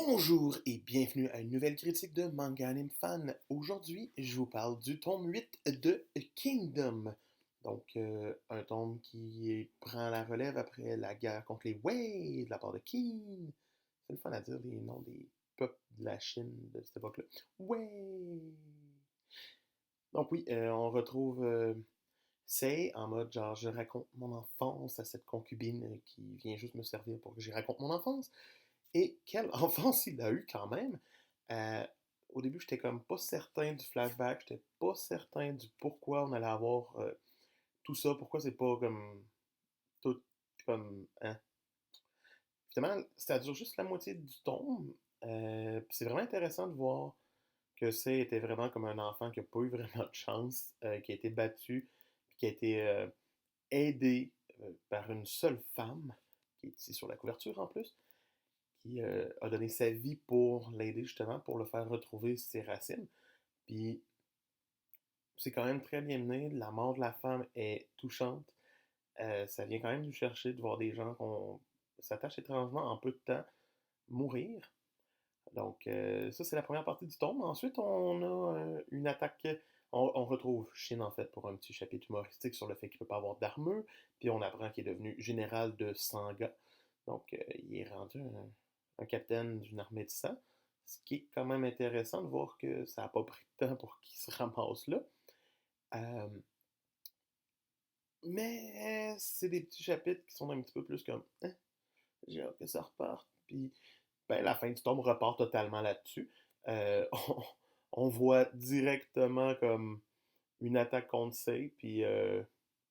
Bonjour et bienvenue à une nouvelle critique de Manga Anime Fan. Aujourd'hui, je vous parle du tome 8 de Kingdom. Donc, un tome qui prend la relève après la guerre contre les Wei de la part de Qin. C'est le fun à dire les noms des peuples de la Chine de cette époque-là. Wei! Donc oui, on retrouve Sei en mode genre je raconte mon enfance à cette concubine qui vient juste me servir pour que j'y raconte mon enfance. Et quelle enfance il a eu quand même. Euh, Au début, j'étais comme pas certain du flashback, j'étais pas certain du pourquoi on allait avoir tout ça, pourquoi c'est pas comme tout comme hein. Finalement, ça dure juste la moitié du tome. Puis c'est vraiment intéressant de voir que c'est était vraiment comme un enfant qui a pas eu vraiment de chance, qui a été battu, puis qui a été aidé par une seule femme, qui est ici sur la couverture en plus, qui a donné sa vie pour l'aider justement, pour le faire retrouver ses racines. Puis c'est quand même très bien mené. La mort de la femme est touchante. Ça vient quand même nous chercher de voir des gens qu'on s'attache étrangement en peu de temps mourir. Donc ça c'est la première partie du tome. Ensuite on a une attaque. On retrouve Shin en fait pour un petit chapitre humoristique sur le fait qu'il ne peut pas avoir d'armure. Puis on apprend qu'il est devenu général de Sangha. Donc il est rendu un capitaine d'une armée de sang. Ce qui est quand même intéressant de voir que ça n'a pas pris de temps pour qu'il se ramasse là. Euh, mais c'est des petits chapitres qui sont un petit peu plus comme hein, j'ai hâte que ça reparte. Puis ben, la fin du tome repart totalement là-dessus. Euh, on, on voit directement comme une attaque contre Sei, puis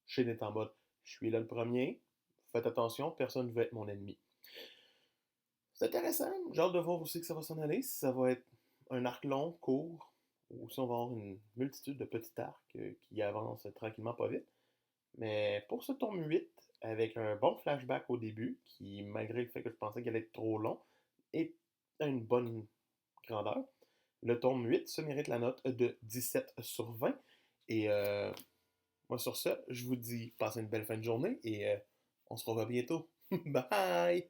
Shin est en mode je suis là le premier, faites attention, personne ne veut être mon ennemi. C'est intéressant. J'ai hâte de voir aussi que ça va s'en aller. Si ça va être un arc long, court, ou si on va avoir une multitude de petits arcs qui avancent tranquillement pas vite. Mais pour ce tome 8, avec un bon flashback au début, qui, malgré le fait que je pensais qu'il allait être trop long, est à une bonne grandeur, le tome 8 se mérite la note de 17 sur 20. Et moi, sur ce, je vous dis passez une belle fin de journée et on se revoit bientôt. Bye!